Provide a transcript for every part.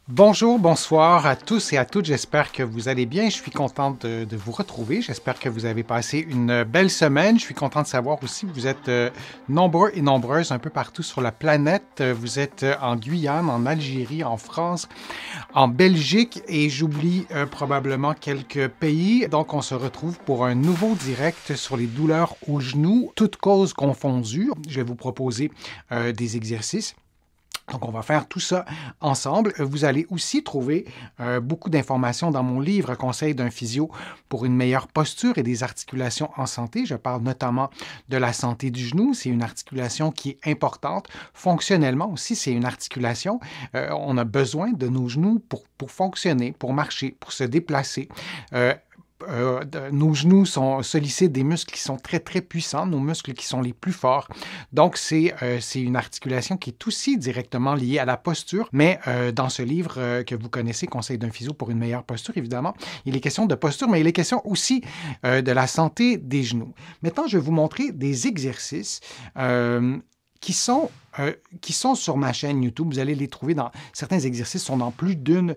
Bonjour, bonsoir à tous et à toutes. J'espère que vous allez bien. Je suis content de vous retrouver. J'espère que vous avez passé une belle semaine. Je suis content de savoir aussi que vous êtes nombreux et nombreuses un peu partout sur la planète. Vous êtes en Guyane, en Algérie, en France, en Belgique et j'oublie probablement quelques pays. Donc, on se retrouve pour un nouveau direct sur les douleurs aux genoux, toutes causes confondues. Je vais vous proposer des exercices. Donc, on va faire tout ça ensemble. Vous allez aussi trouver beaucoup d'informations dans mon livre Conseils d'un physio pour une meilleure posture et des articulations en santé. Je parle notamment de la santé du genou. C'est une articulation qui est importante. Fonctionnellement aussi, c'est une articulation. On a besoin de nos genoux pour fonctionner, pour marcher, pour se déplacer. Nos genoux sollicitent des muscles qui sont très, très puissants, nos muscles qui sont les plus forts. Donc, c'est une articulation qui est aussi directement liée à la posture. Mais dans ce livre que vous connaissez, Conseil d'un physio pour une meilleure posture, évidemment, il est question de posture, mais il est question aussi de la santé des genoux. Maintenant, je vais vous montrer des exercices qui sont sur ma chaîne YouTube. Vous allez les trouver dans certains exercices sont dans plus d'une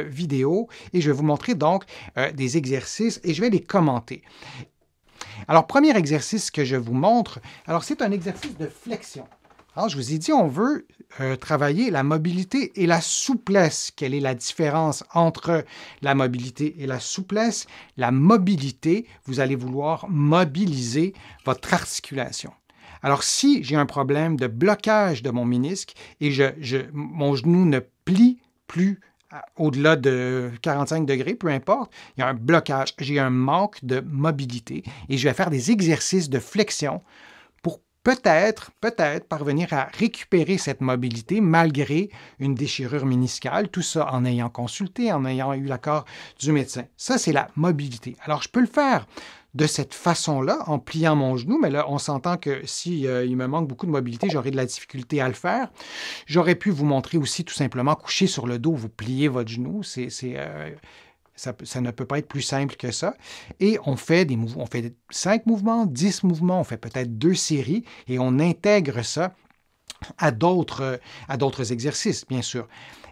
vidéo et je vais vous montrer donc des exercices et je vais les commenter. Alors, premier exercice que je vous montre, alors c'est un exercice de flexion. Alors, je vous ai dit, on veut travailler la mobilité et la souplesse. Quelle est la différence entre la mobilité et la souplesse? La mobilité, vous allez vouloir mobiliser votre articulation. Alors, si j'ai un problème de blocage de mon ménisque et mon genou ne plie plus au-delà de 45 degrés, peu importe, il y a un blocage, j'ai un manque de mobilité et je vais faire des exercices de flexion pour peut-être parvenir à récupérer cette mobilité malgré une déchirure méniscale, tout ça en ayant consulté, en ayant eu l'accord du médecin. Ça, c'est la mobilité. Alors, je peux le faire de cette façon-là, en pliant mon genou, mais là, on s'entend que si il me manque beaucoup de mobilité, j'aurai de la difficulté à le faire. J'aurais pu vous montrer aussi tout simplement coucher sur le dos, vous pliez votre genou. Ça ne peut pas être plus simple que ça. Et on fait des mouvements, on fait 5 mouvements, 10 mouvements, on fait peut-être 2 séries et on intègre ça à d'autres exercices, bien sûr.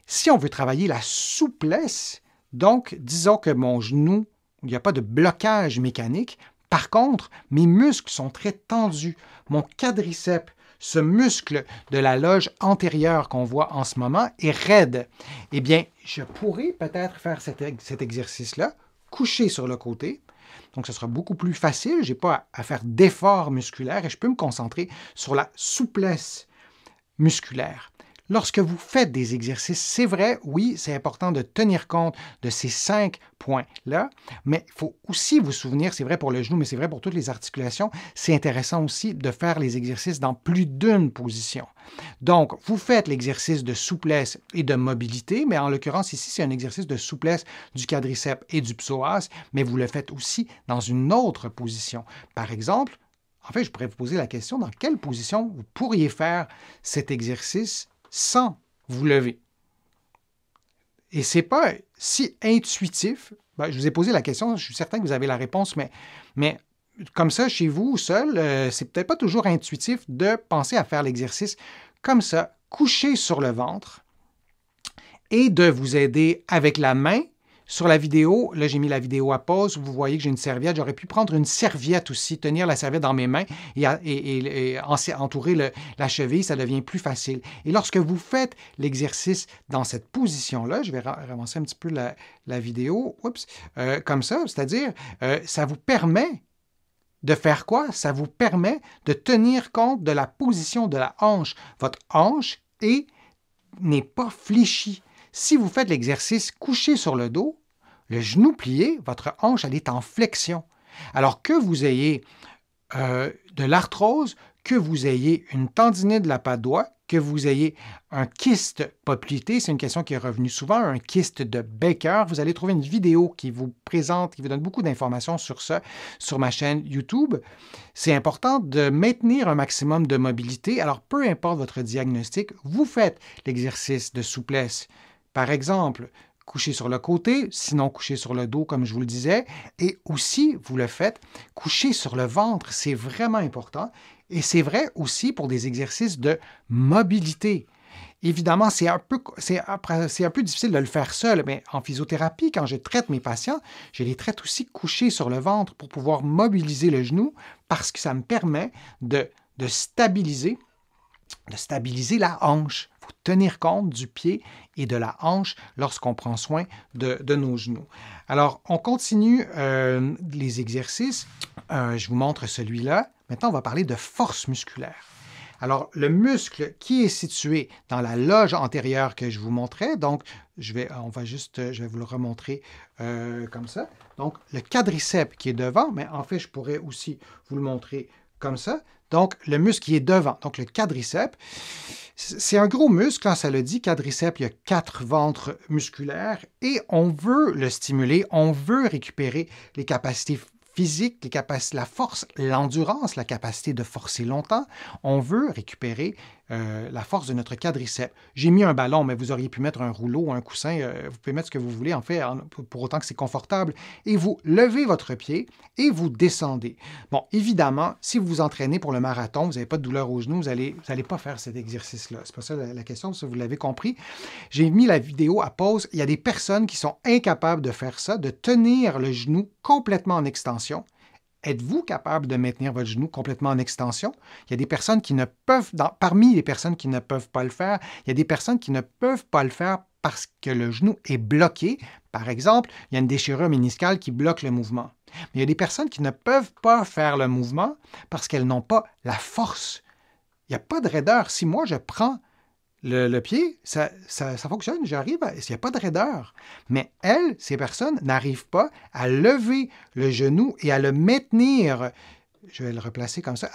Si on veut travailler la souplesse, donc disons que mon genou, il n'y a pas de blocage mécanique. Par contre, mes muscles sont très tendus. Mon quadriceps, ce muscle de la loge antérieure qu'on voit en ce moment, est raide. Eh bien, je pourrais peut-être faire cet exercice-là, coucher sur le côté. Donc, ce sera beaucoup plus facile. Je n'ai pas à faire d'efforts musculaires et je peux me concentrer sur la souplesse musculaire. Lorsque vous faites des exercices, c'est vrai, oui, c'est important de tenir compte de ces 5 points-là, mais il faut aussi vous souvenir, c'est vrai pour le genou, mais c'est vrai pour toutes les articulations, c'est intéressant aussi de faire les exercices dans plus d'une position. Donc, vous faites l'exercice de souplesse et de mobilité, mais en l'occurrence ici, c'est un exercice de souplesse du quadriceps et du psoas, mais vous le faites aussi dans une autre position. Par exemple, en fait, je pourrais vous poser la question, dans quelle position vous pourriez faire cet exercice sans vous lever? Et ce n'est pas si intuitif. Ben, je vous ai posé la question, je suis certain que vous avez la réponse, mais comme ça, chez vous, seul, c'est peut-être pas toujours intuitif de penser à faire l'exercice comme ça, couché sur le ventre, et de vous aider avec la main. Sur la vidéo, là, j'ai mis la vidéo à pause. Vous voyez que j'ai une serviette. J'aurais pu prendre une serviette aussi, tenir la serviette dans mes mains et entourer la cheville. Ça devient plus facile. Et lorsque vous faites l'exercice dans cette position-là, je vais avancer un petit peu la vidéo. Oups, comme ça, c'est-à-dire, ça vous permet de faire quoi? Ça vous permet de tenir compte de la position de la hanche. Votre hanche n'est pas fléchie. Si vous faites l'exercice couché sur le dos, le genou plié, votre hanche, elle est en flexion. Alors que vous ayez de l'arthrose, que vous ayez une tendinite de la patte doigt, que vous ayez un kyste poplité, c'est une question qui est revenue souvent, un kyste de Baker, vous allez trouver une vidéo qui vous présente, qui vous donne beaucoup d'informations sur ça, sur ma chaîne YouTube. C'est important de maintenir un maximum de mobilité. Alors, peu importe votre diagnostic, vous faites l'exercice de souplesse. Par exemple, coucher sur le côté, sinon coucher sur le dos, comme je vous le disais. Et aussi, vous le faites, coucher sur le ventre, c'est vraiment important. Et c'est vrai aussi pour des exercices de mobilité. Évidemment, c'est un peu difficile de le faire seul, mais en physiothérapie, quand je traite mes patients, je les traite aussi couchés sur le ventre pour pouvoir mobiliser le genou parce que ça me permet de stabiliser la hanche. Il faut tenir compte du pied et de la hanche lorsqu'on prend soin de nos genoux. Alors, on continue les exercices. Je vous montre celui-là. Maintenant, on va parler de force musculaire. Alors, le muscle qui est situé dans la loge antérieure que je vous montrais, donc je vais vous le remontrer comme ça. Donc, le quadriceps qui est devant, mais en fait, je pourrais aussi vous le montrer comme ça. Donc, le muscle qui est devant, donc le quadriceps, c'est un gros muscle, hein, ça le dit, quadriceps, il y a 4 ventres musculaires et on veut le stimuler, on veut récupérer les capacités physiques, la force, l'endurance, la capacité de forcer longtemps. On veut récupérer la force de notre quadriceps. J'ai mis un ballon, mais vous auriez pu mettre un rouleau, un coussin, vous pouvez mettre ce que vous voulez, en fait, pour autant que c'est confortable. Et vous levez votre pied et vous descendez. Bon, évidemment, si vous vous entraînez pour le marathon, vous n'avez pas de douleur aux genoux, vous n'allez pas faire cet exercice-là. C'est pas ça la question, si vous l'avez compris. J'ai mis la vidéo à pause. Il y a des personnes qui sont incapables de faire ça, de tenir le genou complètement en extension. Êtes-vous capable de maintenir votre genou complètement en extension? Il y a des personnes qui ne peuvent, parmi les personnes qui ne peuvent pas le faire, il y a des personnes qui ne peuvent pas le faire parce que le genou est bloqué. Par exemple, il y a une déchirure méniscale qui bloque le mouvement. Mais il y a des personnes qui ne peuvent pas faire le mouvement parce qu'elles n'ont pas la force. Il n'y a pas de raideur. Si moi, je prends le pied, ça fonctionne, j'arrive, il n'y a pas de raideur. Mais ces personnes n'arrivent pas à lever le genou et à le maintenir, je vais le replacer comme ça,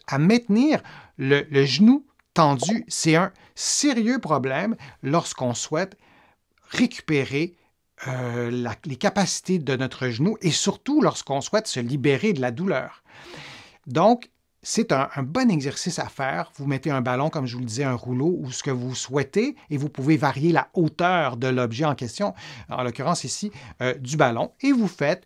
à maintenir le genou tendu. C'est un sérieux problème lorsqu'on souhaite récupérer les capacités de notre genou et surtout lorsqu'on souhaite se libérer de la douleur. Donc, c'est un bon exercice à faire. Vous mettez un ballon, comme je vous le disais, un rouleau ou ce que vous souhaitez et vous pouvez varier la hauteur de l'objet en question, en l'occurrence ici, du ballon. Et vous faites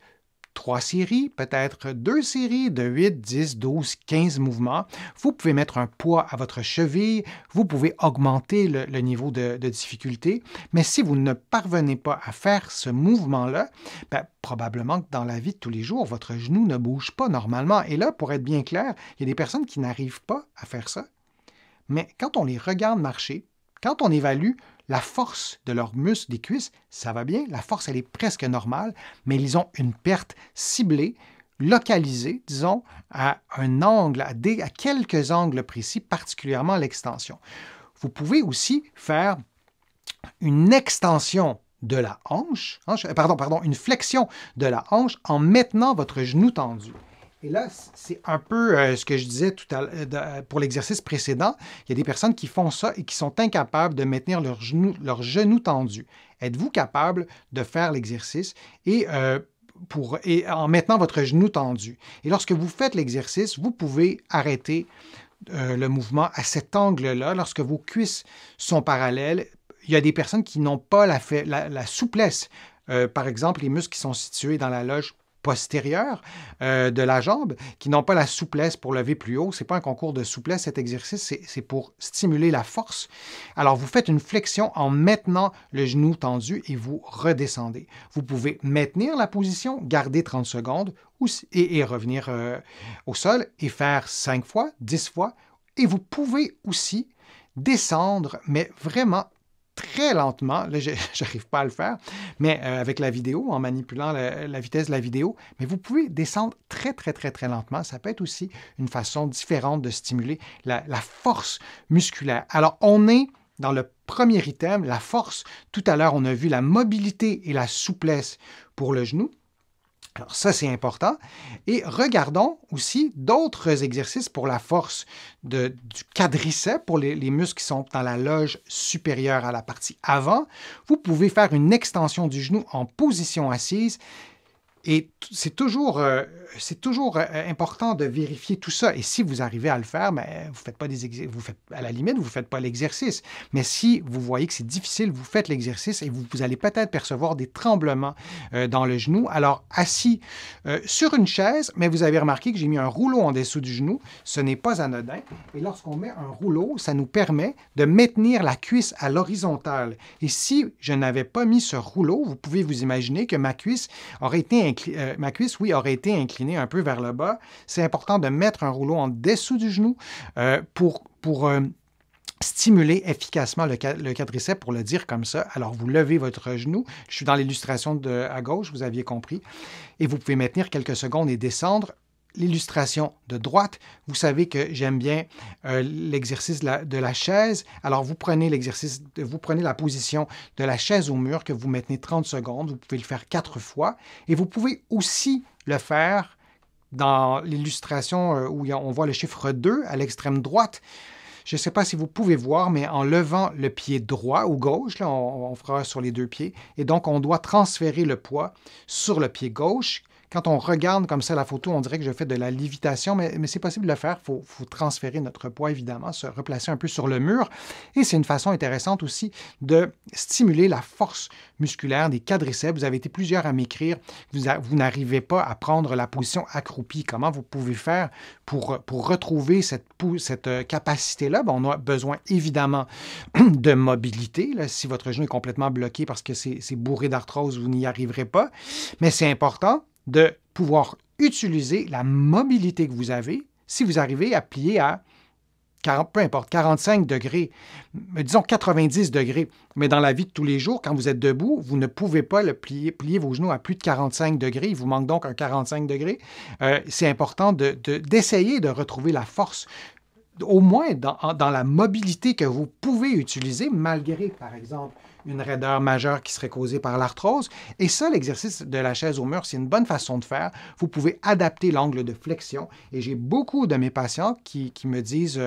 3 séries, peut-être 2 séries de 8, 10, 12, 15 mouvements. Vous pouvez mettre un poids à votre cheville, vous pouvez augmenter le niveau de difficulté, mais si vous ne parvenez pas à faire ce mouvement-là, probablement que dans la vie de tous les jours, votre genou ne bouge pas normalement. Et là, pour être bien clair, il y a des personnes qui n'arrivent pas à faire ça. Mais quand on les regarde marcher, quand on évalue la force de leurs muscles des cuisses, ça va bien, la force, elle est presque normale, mais ils ont une perte ciblée, localisée, disons, à un angle, à quelques angles précis, particulièrement l'extension. Vous pouvez aussi faire une extension de la hanche, une flexion de la hanche en maintenant votre genou tendu. Et là, c'est un peu ce que je disais pour l'exercice précédent. Il y a des personnes qui font ça et qui sont incapables de maintenir leur genou tendu. Êtes-vous capable de faire l'exercice et en maintenant votre genou tendu? Et lorsque vous faites l'exercice, vous pouvez arrêter le mouvement à cet angle-là. Lorsque vos cuisses sont parallèles, il y a des personnes qui n'ont pas la souplesse. Par exemple, les muscles qui sont situés dans la loge postérieure de la jambe, qui n'ont pas la souplesse pour lever plus haut. Ce n'est pas un concours de souplesse, cet exercice, c'est pour stimuler la force. Alors, vous faites une flexion en maintenant le genou tendu et vous redescendez. Vous pouvez maintenir la position, garder 30 secondes et revenir au sol et faire 5 fois, 10 fois. Et vous pouvez aussi descendre, mais vraiment très lentement, là je n'arrive pas à le faire, mais avec la vidéo, en manipulant la vitesse de la vidéo, mais vous pouvez descendre très, très, très, très lentement. Ça peut être aussi une façon différente de stimuler la force musculaire. Alors, on est dans le premier item, la force. Tout à l'heure, on a vu la mobilité et la souplesse pour le genou. Alors ça, c'est important. Et regardons aussi d'autres exercices pour la force du quadriceps, pour les muscles qui sont dans la loge supérieure à la partie avant. Vous pouvez faire une extension du genou en position assise Et c'est toujours important de vérifier tout ça. Et si vous arrivez à le faire, ben, vous faites pas à la limite, vous ne faites pas l'exercice. Mais si vous voyez que c'est difficile, vous faites l'exercice et vous allez peut-être percevoir des tremblements dans le genou. Alors, assis sur une chaise, mais vous avez remarqué que j'ai mis un rouleau en dessous du genou. Ce n'est pas anodin. Et lorsqu'on met un rouleau, ça nous permet de maintenir la cuisse à l'horizontale. Et si je n'avais pas mis ce rouleau, vous pouvez vous imaginer que ma cuisse aurait été aurait été inclinée un peu vers le bas. C'est important de mettre un rouleau en dessous du genou pour stimuler efficacement le quadriceps, pour le dire comme ça. Alors, vous levez votre genou. Je suis dans l'illustration à gauche, vous aviez compris. Et vous pouvez maintenir quelques secondes et descendre. L'illustration de droite, vous savez que j'aime bien l'exercice de la chaise. Alors, vous prenez la position de la chaise au mur que vous maintenez 30 secondes. Vous pouvez le faire 4 fois. Et vous pouvez aussi le faire dans l'illustration où on voit le chiffre 2 à l'extrême droite. Je ne sais pas si vous pouvez voir, mais en levant le pied droit ou gauche, là, on fera sur les 2 pieds, et donc on doit transférer le poids sur le pied gauche. Quand on regarde comme ça la photo, on dirait que je fais de la lévitation, mais c'est possible de le faire. Il faut transférer notre poids, évidemment, se replacer un peu sur le mur. Et c'est une façon intéressante aussi de stimuler la force musculaire des quadriceps. Vous avez été plusieurs à m'écrire. Vous n'arrivez pas à prendre la position accroupie. Comment vous pouvez faire pour retrouver cette capacité-là? On a besoin, évidemment, de mobilité. Là, si votre genou est complètement bloqué parce que c'est bourré d'arthrose, vous n'y arriverez pas. Mais c'est important de pouvoir utiliser la mobilité que vous avez si vous arrivez à plier à 45 degrés, disons 90 degrés. Mais dans la vie de tous les jours, quand vous êtes debout, vous ne pouvez pas plier vos genoux à plus de 45 degrés. Il vous manque donc un 45 degrés. C'est important d'essayer de retrouver la force, au moins dans la mobilité que vous pouvez utiliser, malgré, par exemple, une raideur majeure qui serait causée par l'arthrose. Et ça, l'exercice de la chaise au mur, c'est une bonne façon de faire. Vous pouvez adapter l'angle de flexion. Et j'ai beaucoup de mes patients qui me disent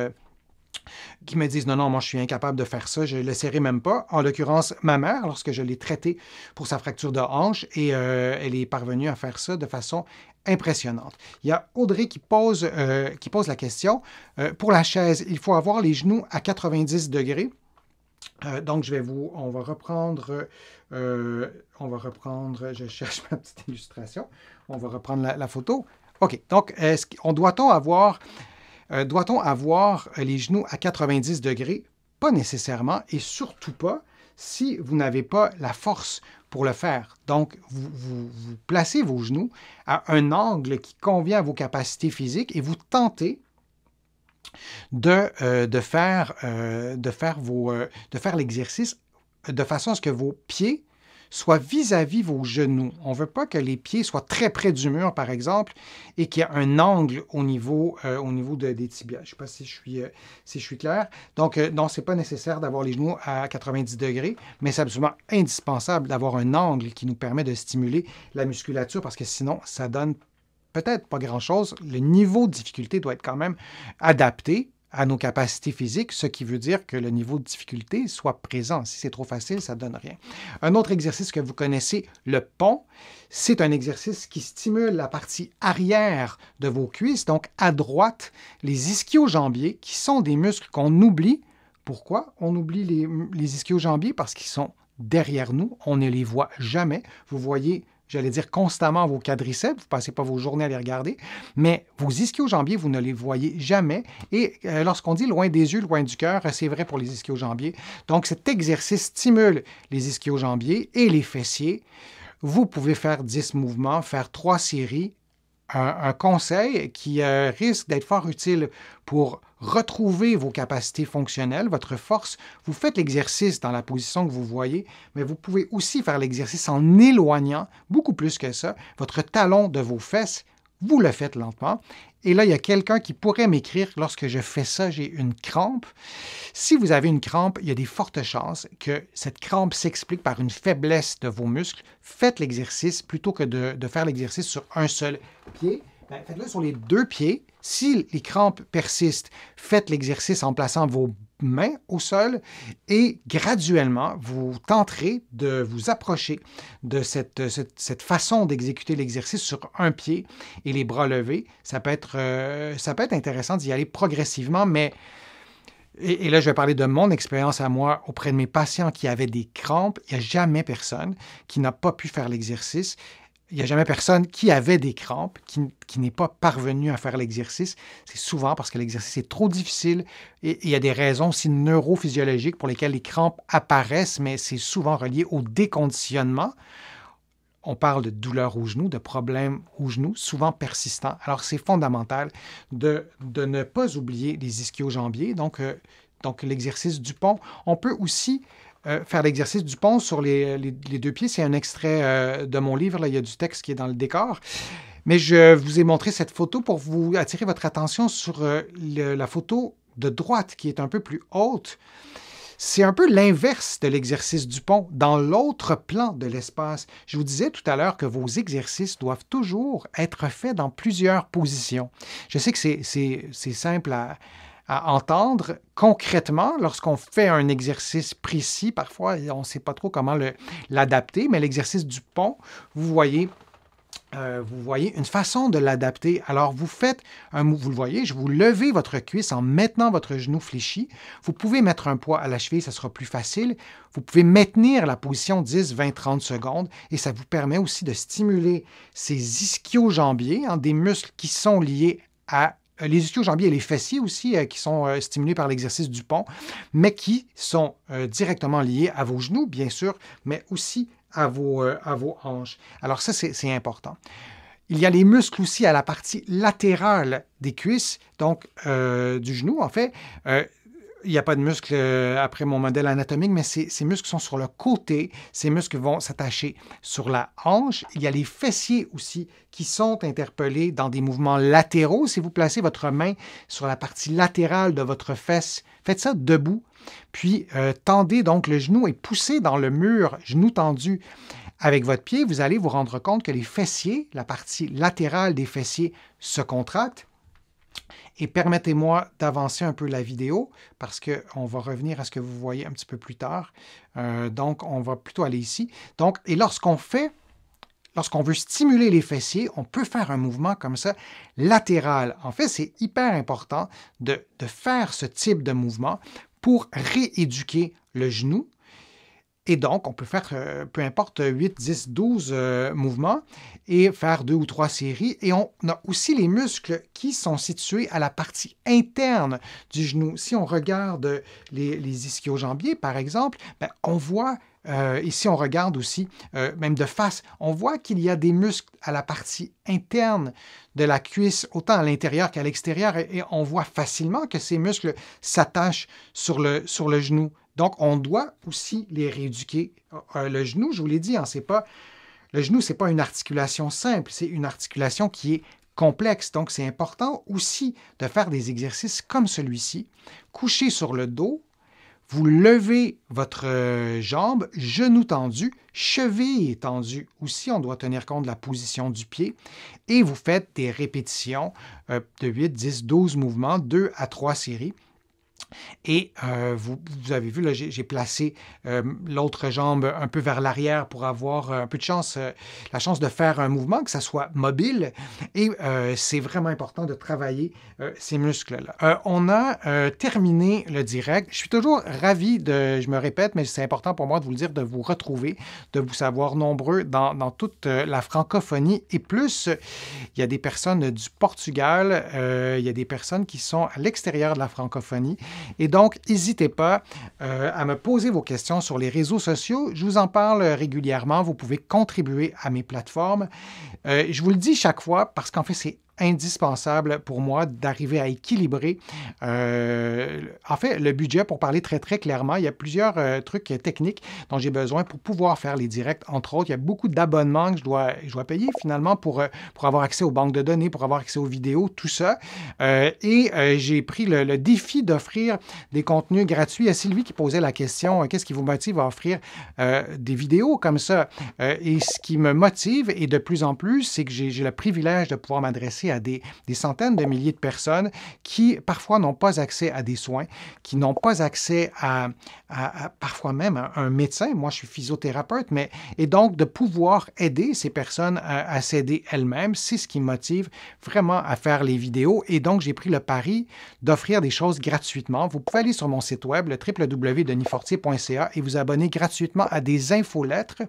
non, moi je suis incapable de faire ça, je ne l'essaierai même pas. En l'occurrence, ma mère, lorsque je l'ai traitée pour sa fracture de hanche, et elle est parvenue à faire ça de façon impressionnante. Il y a Audrey qui pose la question. Pour la chaise, il faut avoir les genoux à 90 degrés. Donc, on va reprendre, je cherche ma petite illustration, on va reprendre la photo. OK, donc, doit-on avoir les genoux à 90 degrés? Pas nécessairement, et surtout pas si vous n'avez pas la force pour le faire. Donc, vous placez vos genoux à un angle qui convient à vos capacités physiques et vous tentez de faire l'exercice de façon à ce que vos pieds soient vis-à-vis vos genoux. On ne veut pas que les pieds soient très près du mur, par exemple, et qu'il y ait un angle au niveau des tibias. Je ne sais pas si je suis clair. Donc, non, ce n'est pas nécessaire d'avoir les genoux à 90 degrés, mais c'est absolument indispensable d'avoir un angle qui nous permet de stimuler la musculature, parce que sinon, ça donne peut-être pas grand-chose. Le niveau de difficulté doit être quand même adapté à nos capacités physiques, ce qui veut dire que le niveau de difficulté soit présent. Si c'est trop facile, ça ne donne rien. Un autre exercice que vous connaissez, le pont, c'est un exercice qui stimule la partie arrière de vos cuisses, donc à droite, les ischio-jambiers, qui sont des muscles qu'on oublie. Pourquoi on oublie les ischio-jambiers? Parce qu'ils sont derrière nous, on ne les voit jamais. Vous voyez, j'allais dire constamment vos quadriceps, vous ne passez pas vos journées à les regarder, mais vos ischio-jambiers, vous ne les voyez jamais. Et lorsqu'on dit loin des yeux, loin du cœur, c'est vrai pour les ischio-jambiers. Donc, cet exercice stimule les ischio-jambiers et les fessiers. Vous pouvez faire 10 mouvements, faire 3 séries. Un conseil qui risque d'être fort utile pour retrouver vos capacités fonctionnelles, votre force. Vous faites l'exercice dans la position que vous voyez, mais vous pouvez aussi faire l'exercice en éloignant, beaucoup plus que ça, votre talon de vos fesses. Vous le faites lentement. Et là, il y a quelqu'un qui pourrait m'écrire, lorsque je fais ça, j'ai une crampe. Si vous avez une crampe, il y a des fortes chances que cette crampe s'explique par une faiblesse de vos muscles. Faites l'exercice plutôt que de faire l'exercice sur un seul pied. Faites-le sur les 2 pieds. Si les crampes persistent, faites l'exercice en plaçant vos mains au sol et graduellement, vous tenterez de vous approcher de cette façon d'exécuter l'exercice sur un pied et les bras levés. Ça peut être intéressant d'y aller progressivement, mais et là, je vais parler de mon expérience à moi auprès de mes patients qui avaient des crampes. Il n'y a jamais personne qui n'a pas pu faire l'exercice. Il n'y a jamais personne qui avait des crampes, qui n'est pas parvenu à faire l'exercice. C'est souvent parce que l'exercice est trop difficile et il y a des raisons aussi neurophysiologiques pour lesquelles les crampes apparaissent, mais c'est souvent relié au déconditionnement. On parle de douleurs au genou, de problèmes au genou, souvent persistants. Alors, c'est fondamental de ne pas oublier les ischio-jambiers, donc l'exercice du pont. On peut aussi faire l'exercice du pont sur les deux pieds. C'est un extrait de mon livre, là, il y a du texte qui est dans le décor. Mais je vous ai montré cette photo pour vous attirer votre attention sur la photo de droite qui est un peu plus haute. C'est un peu l'inverse de l'exercice du pont, dans l'autre plan de l'espace. Je vous disais tout à l'heure que vos exercices doivent toujours être faits dans plusieurs positions. Je sais que c'est simple à entendre. Concrètement, lorsqu'on fait un exercice précis, parfois on ne sait pas trop comment l'adapter, mais l'exercice du pont, vous voyez une façon de l'adapter. Alors, vous le voyez, vous levez votre cuisse en maintenant votre genou fléchi. Vous pouvez mettre un poids à la cheville, ça sera plus facile. Vous pouvez maintenir la position 10, 20, 30 secondes et ça vous permet aussi de stimuler ces ischio-jambiers, des muscles qui sont liés à les ischio-jambiers et les fessiers aussi, qui sont stimulés par l'exercice du pont, mais qui sont directement liés à vos genoux, bien sûr, mais aussi à vos hanches. Alors ça, c'est important. Il y a les muscles aussi à la partie latérale des cuisses, donc du genou, en fait. Il n'y a pas de muscles après mon modèle anatomique, mais ces muscles sont sur le côté. Ces muscles vont s'attacher sur la hanche. Il y a les fessiers aussi qui sont interpellés dans des mouvements latéraux. Si vous placez votre main sur la partie latérale de votre fesse, faites ça debout, puis tendez donc le genou et poussez dans le mur, genou tendu. Avec votre pied, vous allez vous rendre compte que les fessiers, la partie latérale des fessiers, se contractent. Et permettez-moi d'avancer un peu la vidéo parce qu'on va revenir à ce que vous voyez un petit peu plus tard. Donc, on va plutôt aller ici. Donc, et lorsqu'on veut stimuler les fessiers, on peut faire un mouvement comme ça, latéral. En fait, c'est hyper important de faire ce type de mouvement pour rééduquer le genou. Et donc, on peut faire, peu importe, 8, 10, 12 mouvements et faire 2 ou 3 séries. Et on a aussi les muscles qui sont situés à la partie interne du genou. Si on regarde les ischio-jambiers, par exemple, on voit, et si on regarde aussi, même de face, on voit qu'il y a des muscles à la partie interne de la cuisse, autant à l'intérieur qu'à l'extérieur. Et on voit facilement que ces muscles s'attachent sur le genou. Donc, on doit aussi les rééduquer. Le genou, je vous l'ai dit, le genou, ce n'est pas une articulation simple, c'est une articulation qui est complexe. Donc, c'est important aussi de faire des exercices comme celui-ci. Couché sur le dos, vous levez votre jambe, genou tendu, cheville tendu. Aussi, on doit tenir compte de la position du pied. Et vous faites des répétitions de 8, 10, 12 mouvements, 2 à 3 séries. Et vous avez vu, là, j'ai placé l'autre jambe un peu vers l'arrière pour avoir un peu de chance, la chance de faire un mouvement, que ça soit mobile. Et c'est vraiment important de travailler ces muscles-là. On a terminé le direct. Je suis toujours ravi je me répète, mais c'est important pour moi de vous le dire, de vous retrouver, de vous savoir nombreux dans toute la francophonie. Et plus, il y a des personnes du Portugal, il y a des personnes qui sont à l'extérieur de la francophonie. Et donc, n'hésitez pas à me poser vos questions sur les réseaux sociaux. Je vous en parle régulièrement. Vous pouvez contribuer à mes plateformes. Je vous le dis chaque fois parce qu'en fait, c'est indispensable pour moi d'arriver à équilibrer en fait le budget. Pour parler très très clairement, il y a plusieurs trucs techniques dont j'ai besoin pour pouvoir faire les directs. Entre autres, il y a beaucoup d'abonnements que je dois payer finalement pour avoir accès aux banques de données, pour avoir accès aux vidéos, tout ça. Et j'ai pris le défi d'offrir des contenus gratuits. Il y a Sylvie qui posait la question, qu'est-ce qui vous motive à offrir des vidéos comme ça? Et ce qui me motive, et de plus en plus, c'est que j'ai le privilège de pouvoir m'adresser m'adresser à des centaines de milliers de personnes qui, parfois, n'ont pas accès à des soins, qui n'ont pas accès à parfois même à un médecin. Moi, je suis physiothérapeute, et donc de pouvoir aider ces personnes à s'aider elles-mêmes, c'est ce qui me motive vraiment à faire les vidéos. Et donc, j'ai pris le pari d'offrir des choses gratuitement. Vous pouvez aller sur mon site web, le www.denisfortier.ca, et vous abonner gratuitement à des infolettres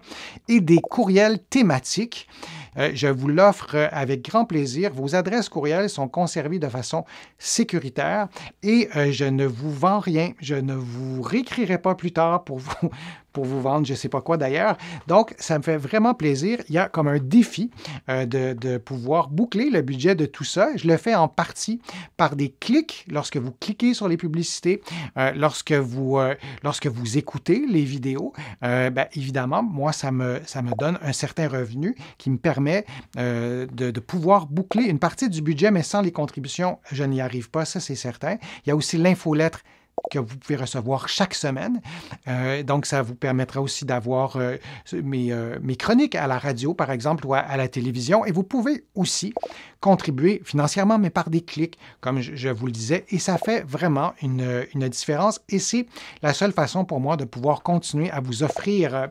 et des courriels thématiques. Je vous l'offre avec grand plaisir. Vos adresses courriels sont conservées de façon sécuritaire et je ne vous vends rien. Je ne vous réécrirai pas plus tard pour vous vendre je ne sais pas quoi d'ailleurs. Donc, ça me fait vraiment plaisir. Il y a comme un défi de pouvoir boucler le budget de tout ça. Je le fais en partie par des clics. Lorsque vous cliquez sur les publicités, lorsque vous écoutez les vidéos, évidemment, moi, ça me donne un certain revenu qui me permet de pouvoir boucler une partie du budget, mais sans les contributions, je n'y arrive pas, ça c'est certain. Il y a aussi l'infolettre que vous pouvez recevoir chaque semaine. Donc, ça vous permettra aussi d'avoir mes chroniques à la radio, par exemple, ou à la télévision. Et vous pouvez aussi contribuer financièrement, mais par des clics, comme je vous le disais. Et ça fait vraiment une différence. Et c'est la seule façon pour moi de pouvoir continuer à vous offrir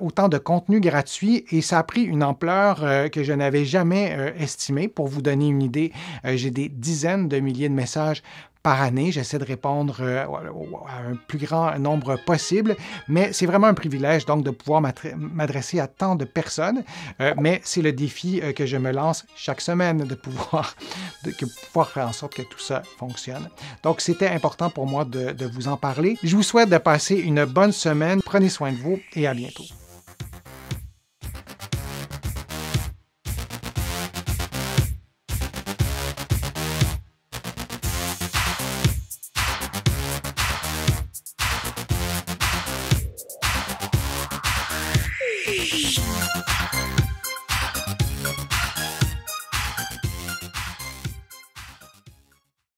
autant de contenu gratuit. Et ça a pris une ampleur que je n'avais jamais estimée. Pour vous donner une idée, j'ai des dizaines de milliers de messages par année. J'essaie de répondre à un plus grand nombre possible, mais c'est vraiment un privilège donc de pouvoir m'adresser à tant de personnes, mais c'est le défi que je me lance chaque semaine de pouvoir faire en sorte que tout ça fonctionne. Donc, c'était important pour moi de vous en parler. Je vous souhaite de passer une bonne semaine. Prenez soin de vous et à bientôt.